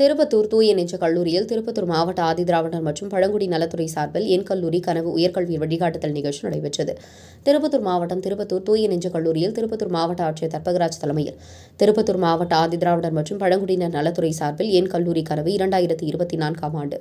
திருப்பத்தூர் தூய நெஞ்ச கல்லூரியில் திருப்பத்தூர் மாவட்ட ஆதிதிராவிடர் மற்றும் பழங்குடி நலத்துறை சார்பில் என் கல்லூரி கனவு உயர்கல்வி வழிகாட்டுதல் நிகழ்ச்சி நடைபெற்றது. திருப்பத்தூர் மாவட்டம் திருப்பத்தூர் தூய நெஞ்ச கல்லூரியில் திருப்பத்தூர் மாவட்ட ஆட்சியர் தர்பகராஜ் தலைமையில் திருப்பத்தூர் மாவட்ட ஆதிதிராவிடர் மற்றும் பழங்குடியினர் நலத்துறை சார்பில் என் கல்லூரி கனவு 2024ஆம் ஆண்டு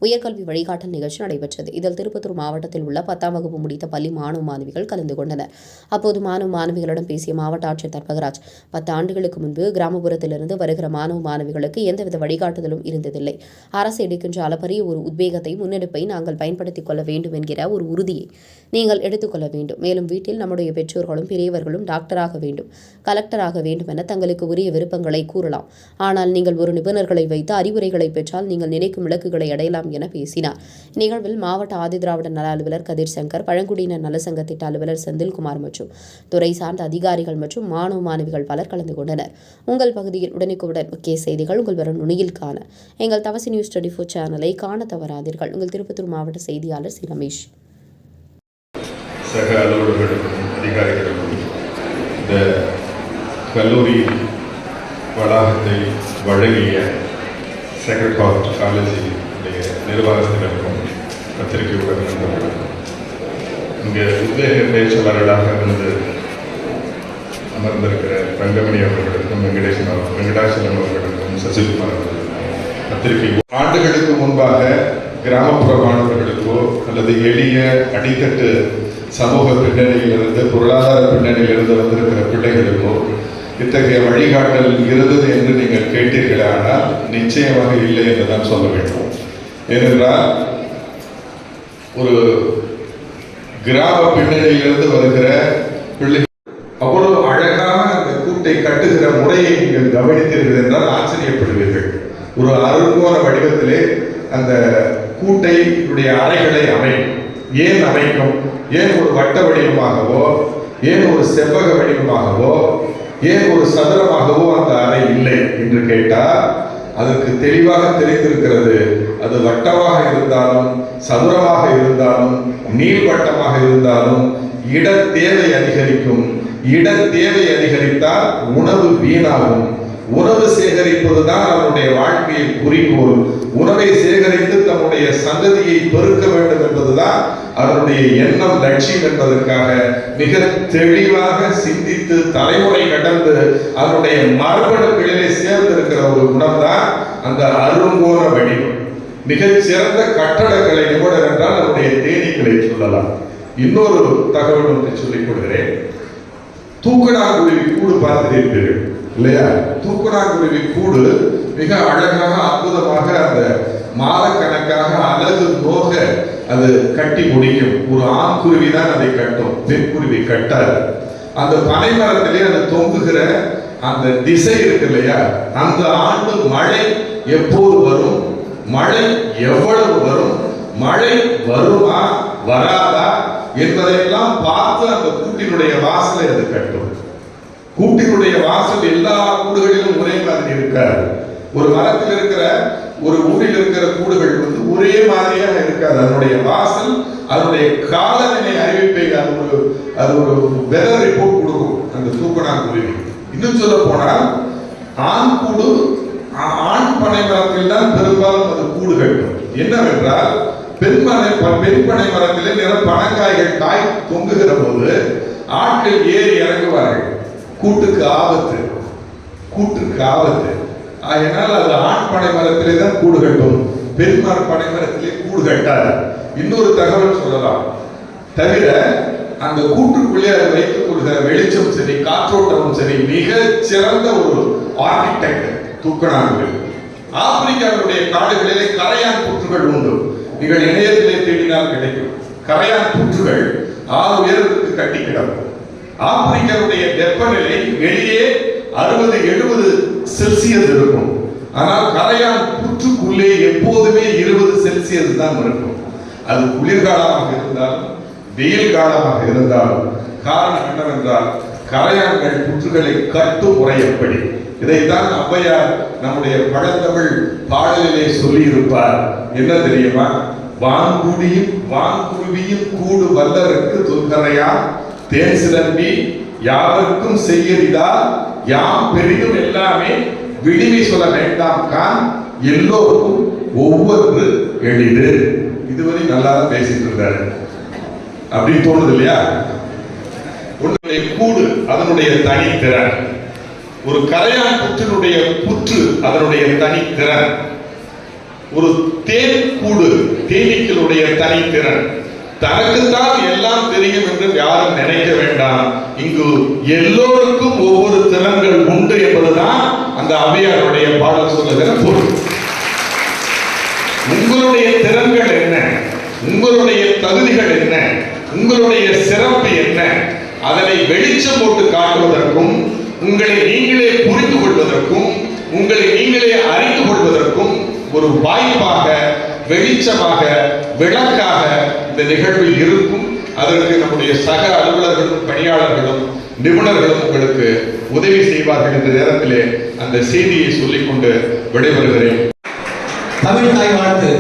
உயர்கல்வி வழிகாட்டல் நிகழ்ச்சி நடைபெற்றது. இதில் திருப்பத்தூர் மாவட்டத்தில் உள்ள 10ஆம் வகுப்பு முடித்த பள்ளி மாணவ மாணவிகள் கலந்து கொண்டனர். அப்போது மாணவ மாணவிகளிடம் பேசிய மாவட்ட ஆட்சியர் தர்பகராஜ், 10 ஆண்டுகளுக்கு முன்பு கிராமப்புறத்திலிருந்து வருகிற மாணவ மாணவிகளுக்கு எந்தவித வழிகாட்டுதலும் இருந்ததில்லை. அரசு எடுக்கின்ற அளப்பரிய ஒரு உத்வேகத்தை, முன்னெடுப்பை நாங்கள் பயன்படுத்திக் கொள்ள வேண்டும் என்கிற ஒரு உறுதியை நீங்கள் எடுத்துக்கொள்ள வேண்டும். மேலும் வீட்டில் நம்முடைய பெற்றோர்களும் பெரியவர்களும் டாக்டராக வேண்டும், கலெக்டராக வேண்டும் என தங்களுக்கு உரிய விருப்பங்களை கூறலாம். ஆனால் நீங்கள் ஒரு நிபுணர்களை வைத்து அறிவுரைகளை பெற்றால் நீங்கள் நினைக்கும் இலக்குகளை அடையலாம் என பேசினார். நிகழ்வில் மாவட்ட ஆதிதிராவிடர் நல அலுவலர் கதிர் சங்கர், பழங்குடியினர் நலசங்க திட்ட அலுவலர் செந்தில்குமார் மற்றும் துறை சார்ந்த அதிகாரிகள் மற்றும் மாணவ மாணவிகள் பலர் கலந்து கொண்டனர். உங்கள் பகுதியில் உடனுக்குடன் முக்கிய செய்திகள் உங்கள் வரும் நுனியில் காண எங்கள் தவசி நியூஸ் 24 சேனலை காண தவறாதீர்கள். உங்கள் திருப்பத்தூர் மாவட்ட செய்தியாளர் சி. ரமேஷ். சக அலுவலர்களுக்கும் அதிகாரிகளுக்கும் இந்த கல்லூரி வளாகத்தை வழங்கிய சேக்ரட் ஹார்ட் காலேஜினுடைய நிர்வாகத்தினருக்கும் பத்திரிகை ஊடக நண்பர்களுக்கும் இங்கே உத்வேக பேச்சாளர்களாக வந்து அமர்ந்திருக்கிற ரங்கமணி அவர்களுக்கும் வெங்கடாச்சலம் அவர்களுக்கும் சசிகுமார் அவர்களுக்கும் பத்திரிகை ஆண்டுகளுக்கு முன்பாக கிராமப்புற மாணவர்களுக்கோ அல்லது எளிய அடித்தட்டு சமூக பின்னணியிலிருந்து பொருளாதார பின்னணியிலிருந்து வந்திருக்கிற பிள்ளைகளுக்கோ இத்தகைய வழிகாட்டல் இருந்தது என்று நீங்கள் கேட்டீர்களே, ஆனால் நிச்சயமாக இல்லை என்று தான் சொல்ல வேண்டும். ஏனென்றால் ஒரு கிராம பின்னணியிலிருந்து வருகிற பிள்ளைகள் அவ்வளவு அழகான அந்த கூட்டை கட்டுகிற முறையை நீங்கள் கவனித்தீர்கள் என்றால் ஆச்சரியப்படுவீர்கள். ஒரு அருங்கோண வடிவத்திலே அந்த கூட்டை அறைகளை அமைக்கும். ஏன் அமைக்கும்? ஏன் ஒரு வட்ட வடிவமாகவோ, ஏன் ஒரு செவ்வக வடிவமாகவோ, ஏன் ஒரு சதுரமாகவோ அந்த அறை இல்லை என்று கேட்டால் அதற்கு தெளிவாக தெரிந்திருக்கிறது. அது வட்டமாக இருந்தாலும் சதுரமாக இருந்தாலும் நீள்வட்டமாக இருந்தாலும் இட தேவை அதிகரிக்கும். இட தேவை அதிகரித்தால் உணவு வீணாகும். உணவு சேகரிப்பதுதான் அவருடைய வாழ்க்கையில் குறிக்கோள். உணவை சேகரித்து தன்னுடைய சந்ததியை பெருக்க வேண்டும் என்பதுதான் அவருடைய எண்ணம், லட்சியம் என்பதற்காக மிக தெளிவாக சிந்தித்து தலைமுறை கடந்து அவருடைய மரபணுக்களிலே சேர்ந்திருக்கிற ஒரு குணம் தான் அந்த அருங்கோண வடிவம். மிகச் சிறந்த கட்டடக்கலை நிபுணர் என்றால் அவருடைய தேனீக்களை சொல்லலாம். இன்னொரு தகவல் ஒன்றை சொல்லிக் கொடுக்கிறேன். தூக்கணாங்குருவி கூடு பார்த்திருப்பீர்கள் இல்லையா? தூக்கணாங்குருவி கூடு மிக அழகாக அற்புதமாக அந்த மாதக்கணக்காக அழகு நோக அது கட்டி முடிக்கும். ஒரு ஆண் குருவி தான் அதை கட்டும், பெண் குருவி கட்டாது. அந்த பனைமரத்திலே அது தொங்குகிற அந்த திசை இருக்கு இல்லையா, அந்த ஆண்டு மழை எப்போது வரும், மழை எவ்வளவு வரும், மழை வருமா வராதா என்பதையெல்லாம் பார்த்து அந்த கூட்டினுடைய வாசலை அது கட்டும். கூட்டினுடைய வாசல் எல்லா கூடுகளிலும் ஒரே மாதிரி இருக்காது. ஒரு மரத்தில் இருக்கிற ஒரு ஊரில் இருக்கிற கூடுகள் வந்து ஒரே மாதிரியாக இருக்காது. அதனுடைய வாசல் அதனுடைய காலநிலை அறிவிப்பை அது ஒரு வெதர் ரிப்போர்ட் கொடுக்கும் அந்த தூக்கணாங்குருவி. இன்னும் சொல்ல போனால் ஆண் பனை மரத்தில் தான் பெரும்பாலும் அது கூடு கட்டும். என்னவென்றால் பெண் பனை மரத்திலே நிற பனங்காய்கள் காய் தொங்குகிற போது ஆட்கள் ஏறி இறங்குவார்கள். கூட்டுக்கு ஆபத்து. அதனால் அது ஆண் பனை மரத்திலே தான் கூடு கட்டும், பெண் பனை மரத்திலே கூடு கட்டாது. இன்னொரு தகவல் சொல்லலாம். தவிர அந்த கூட்டுக்குள்ளே அதை வைத்துக் கொள்கிற வெளிச்சம் சரி, காற்றோட்டமும் சரி, மிக சிறந்த ஒரு ஆர்கிடெக்ட் தூக்கணாங்குருவி. ஆப்பிரிக்காவுடைய காடுகளிலே கரையான் புற்றுகள் உண்டு. நீங்கள் இணையத்திலே தேடினால் கிடைக்கும். கரையான் புற்றுகள் 6 உயரத்துக்கு கட்டி கிடக்கும். ஆப்பிரிக்காவுடைய வெப்பநிலை வெளியே 60-70 செல்சியஸ் இருக்கும். ஆனால் கரையான் புற்றுக்குள்ளே எப்போதுமே 20 செல்சியஸ் தான் இருக்கும். அது குளிர்காலமாக இருந்தாலும் வெயில் காலமாக இருந்தாலும் காரணம் என்னவென்றால் கரையான்கள் புற்றுகளை கட்டும் முறை எப்படி. இதைத்தான் ஔவையார் நம்முடைய பழந்தமிழ் பாடலிலே சொல்லி இருப்பார். என்ன தெரியுமா? வான்குருவியும் கூடு வல்லருக்கு தொல்கரையா தேன் சிலம்பி யாருக்கும் செய்யறிதா யாம் பெரிதும் எல்லாமே விடுவி சொல்ல வேண்டாம் கான் எல்லோருக்கும் ஒவ்வொரு எளிது. இதுவரை நல்லா தான் பேசிட்டு இருந்தாரு அப்படின்னு தோணுது இல்லையா? உன்னுடைய கூடு அதனுடைய தனித்திறன், ஒரு கரையான் புற்றினுடைய புற்று அதனுடைய தனித்திறன், ஒரு தேன் கூடு தேனீக்களுடைய தனித்திறன். தனக்குத்தான் எல்லாம் தெரியும் என்று யாரும் நினைக்க வேண்டாம். இங்கு எல்லோருக்கும் ஒவ்வொரு திறன்கள் உண்டு என்பதுதான் அந்த ஔவையாருடைய பாடல் சொல்லுகிற பொருள். உங்களுடைய திறன்கள் என்ன, உங்களுடைய தகுதிகள் என்ன, உங்களுடைய சிறப்பு என்ன, அதனை வெளிச்சம் போட்டு காட்டுவதற்கும், உங்களை நீங்களே புரிந்து கொள்வதற்கும், உங்களை நீங்களே அறிந்து கொள்வதற்கும் ஒரு வாய்ப்பாக, வெளிச்சமாக, விளக்காக இந்த நிகழ்வில் இருக்கும். அதற்கு நம்முடைய சக அலுவலர்களும் பணியாளர்களும் நிபுணர்களும் உங்களுக்கு உதவி செய்வார்கள். இந்த நேரத்திலே அந்த செய்தியை சொல்லிக்கொண்டு விடைபெறுகிறேன். தமிழ் தாய் வாழ்த்து.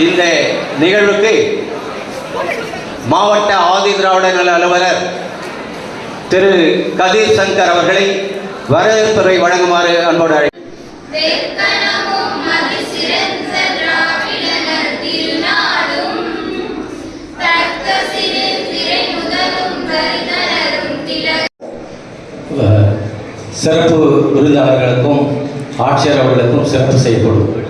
இந்த நிகழ்வுக்கு மாவட்ட ஆதி திராவிட நல அலுவலர் திரு கதிர் சங்கர் அவர்களை வரவேற்புரை வழங்குமாறு அன்போடு சிறப்பு விருதாளர்களுக்கும் ஆட்சியர் அவர்களுக்கும் சிறப்பு செய்யப்படும்.